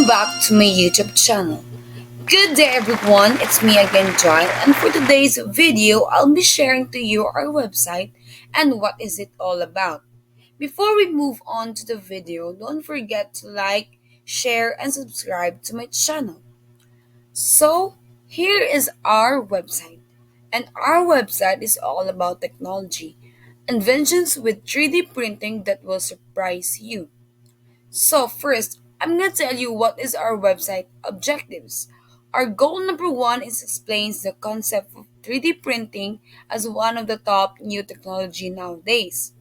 back to my YouTube channel. Good day everyone, it's me again Joy, and for today's video I'll be sharing to you our website and what is it all about. Before we move on to the video, don't forget to like, share and subscribe to my channel. So, here is our website. And our website is all about technology, inventions with 3D printing that will surprise you. So first, I'm gonna tell you what is our website objectives. Our goal number one is explains the concept of 3D printing as one of the top new technology nowadays.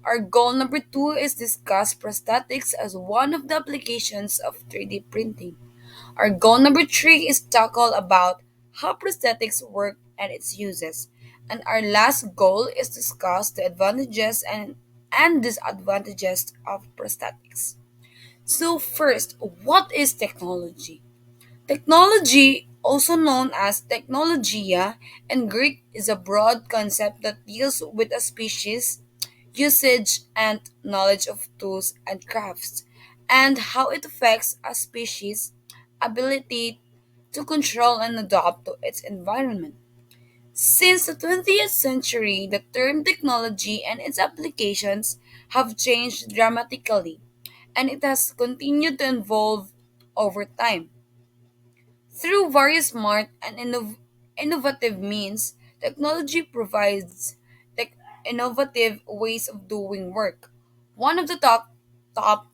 Our goal number two is discuss prosthetics as one of the applications of 3D printing. Our goal number three is tackle about how prosthetics work and its uses. And our last goal is discuss the advantages and disadvantages of prosthetics. So, first, what is technology? Technology, also known as technologia in Greek, is a broad concept that deals with a species, usage, and knowledge of tools and crafts, and how it affects a species' ability to control and adapt to its environment. Since the 20th century, the term technology and its applications have changed dramatically, and it has continued to evolve over time. Through various smart and innovative means, technology provides innovative ways of doing work. One of the top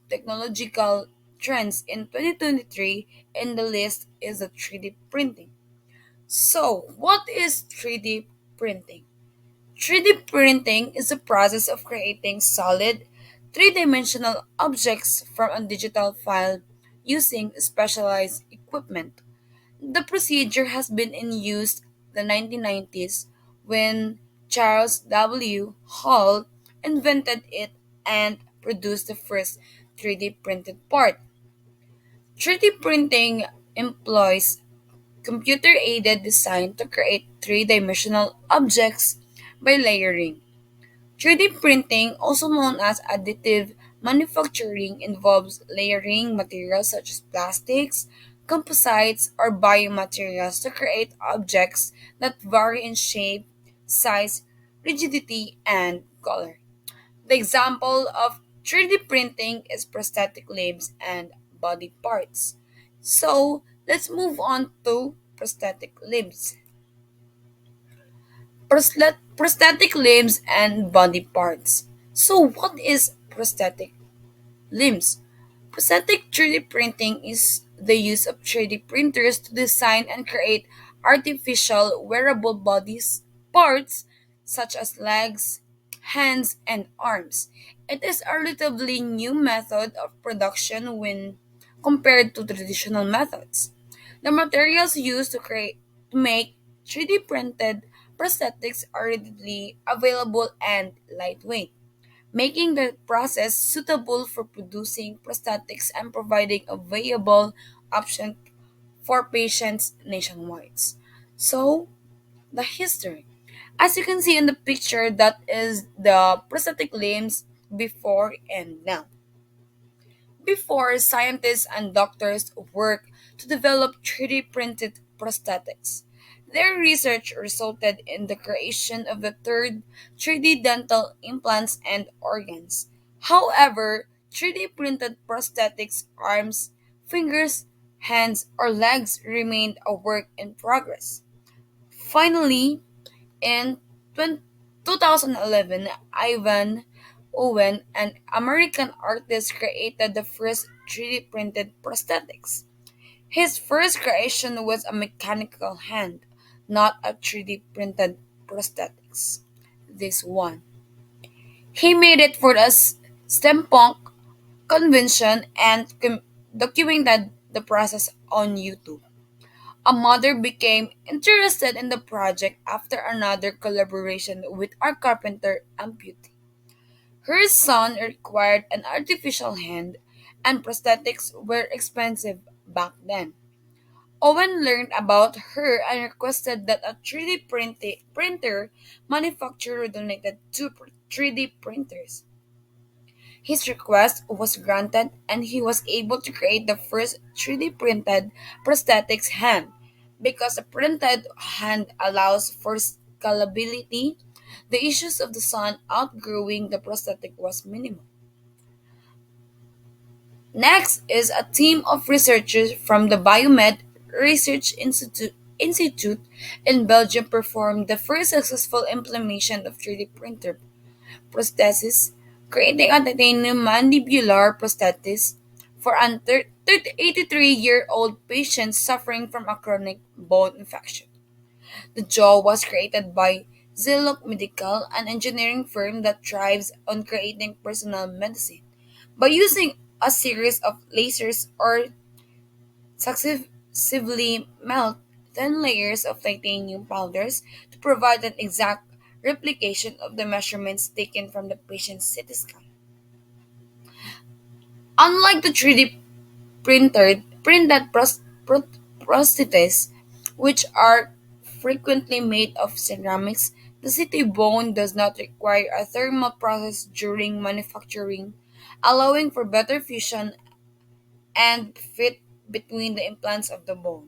technological trends in 2023 in the list is the 3D printing. So, what is 3D printing? 3D printing is the process of creating solid, three-dimensional objects from a digital file using specialized equipment. The procedure has been in use the 1990s when Charles W. Hall invented it and produced the first 3D printed part. 3D printing employs computer aided design to create three dimensional objects by layering. 3D printing, also known as additive manufacturing, involves layering materials such as plastics, composites, or biomaterials to create objects that vary in shape, size, rigidity, and color. The example of 3D printing is prosthetic limbs and body parts. So, let's move on to prosthetic limbs. Prosthetic limbs and body parts. So, what is prosthetic limbs? Prosthetic 3D printing is the use of 3D printers to design and create artificial wearable bodies parts such as legs, hands, and arms. It is a relatively new method of production when compared to traditional methods. The materials used to make 3D printed prosthetics are readily available and lightweight, making the process suitable for producing prosthetics and providing a viable option for patients nationwide. So, the history. As you can see in the picture, that is the prosthetic limbs before and now. Before, scientists and doctors worked to develop 3D printed prosthetics. Their research resulted in the creation of the third 3D dental implants and organs. However, 3D printed prosthetics, arms, fingers, hands, or legs remained a work in progress. Finally, in 2011, Ivan Owen, an American artist, created the first 3D printed prosthetics. His first creation was a mechanical hand, not a 3D printed prosthetics. This one. He made it for the steampunk convention and documented the process on YouTube. A mother became interested in the project after another collaboration with our carpenter amputee. Her son required an artificial hand, and prosthetics were expensive back then. Owen learned about her and requested that a 3D printer manufacturer donated two 3D printers. His request was granted and he was able to create the first 3D printed prosthetics hand. Because a printed hand allows for scalability, the issues of the son outgrowing the prosthetic was minimal. Next is a team of researchers from the Biomed Institute in Belgium performed the first successful implementation of 3D printer prosthesis, creating a titanium mandibular prosthesis for an 83-year-old patient suffering from a chronic bone infection. The jaw was created by Zillow Medical, an engineering firm that thrives on creating personal medicine. By using a series of lasers or successively melt thin layers of titanium powders to provide an exact replication of the measurements taken from the patient's CT scan. Unlike the 3D prostheses, which are frequently made of ceramics, the CT bone does not require a thermal process during manufacturing, allowing for better fusion and fit between the implants of the bone.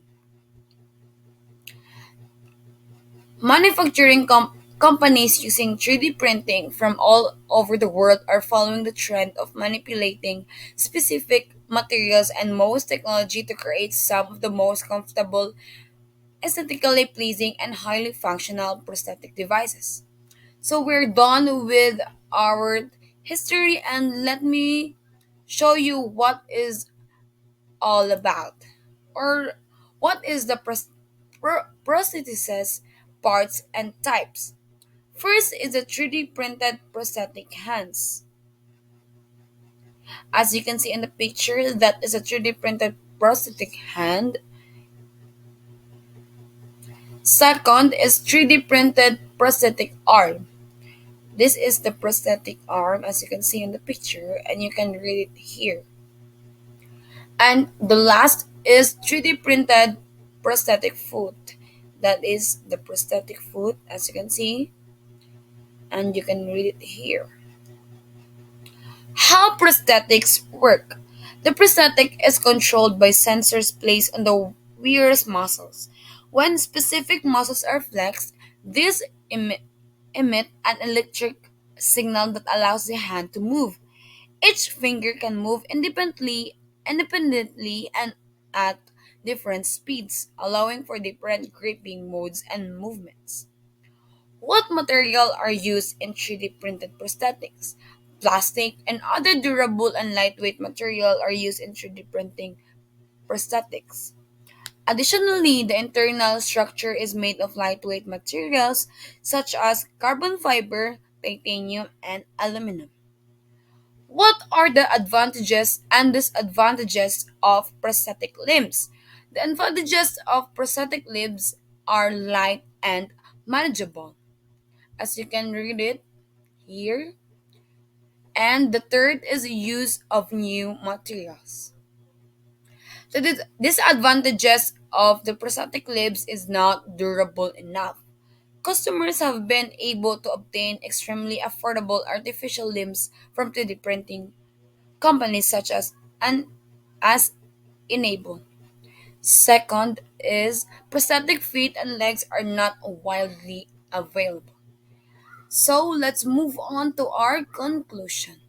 Companies using 3D printing from all over the world are following the trend of manipulating specific materials and most technology to create some of the most comfortable, aesthetically pleasing, and highly functional prosthetic devices. So we're done with our history, and let me show you what is all about, or what is the prosthesis parts and types. First is the 3D printed prosthetic hands. As you can see in the picture, that is a 3D printed prosthetic hand. Second is 3D printed prosthetic arm. This is the prosthetic arm as you can see in the picture and you can read it here. And the last is 3D printed prosthetic foot. That is the prosthetic foot as you can see and you can read it here. How prosthetics work. The prosthetic is controlled by sensors placed on the wearer's muscles. When specific muscles are flexed, these emit an electric signal that allows the hand to move. Each finger can move independently and at different speeds, allowing for different gripping modes and movements. What material are used in 3D printed prosthetics? Plastic and other durable and lightweight material are used in 3D printing prosthetics. Additionally, the internal structure is made of lightweight materials such as carbon fiber, titanium, and aluminum. What are the advantages and disadvantages of prosthetic limbs? The advantages of prosthetic limbs are light and manageable, as you can read it here. And the third is the use of new materials. So the disadvantages of the prosthetic limbs is not durable enough. Customers have been able to obtain extremely affordable artificial limbs from 3D printing companies such as Enable. Second is prosthetic feet and legs are not widely available. So let's move on to our conclusion.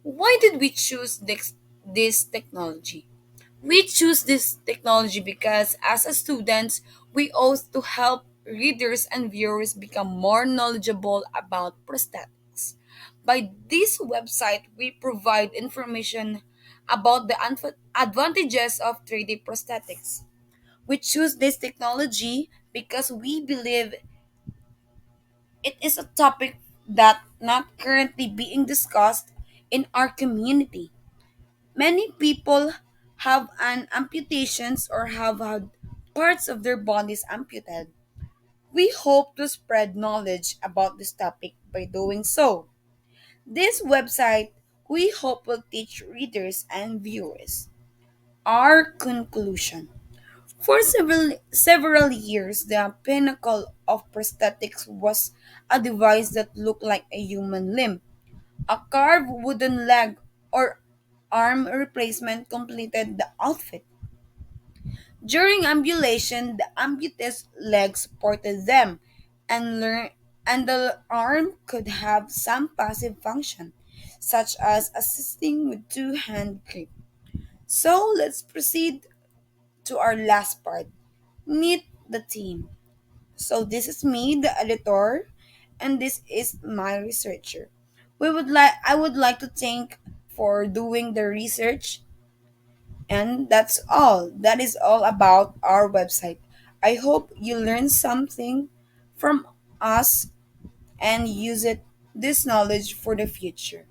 Why did we choose this technology? We choose this technology because as a students, we ought to help readers and viewers become more knowledgeable about prosthetics. By this website, we provide information about the advantages of 3D prosthetics. We choose this technology because we believe it is a topic that not currently being discussed in our community. Many people have an amputations or have had parts of their bodies amputated. We hope to spread knowledge about this topic by doing so. This website we hope will teach readers and viewers. Our conclusion. For several years, the pinnacle of prosthetics was a device that looked like a human limb. A carved wooden leg or arm replacement completed the outfit. During ambulation, the amputee's leg supported them, and the arm could have some passive function, such as assisting with two-hand grip. So let's proceed to our last part. Meet the team. So this is me, the editor, and this is my researcher. I would like to thank for doing the research, and that's all. That is all about our website. I hope you learned something from us and use this knowledge for the future.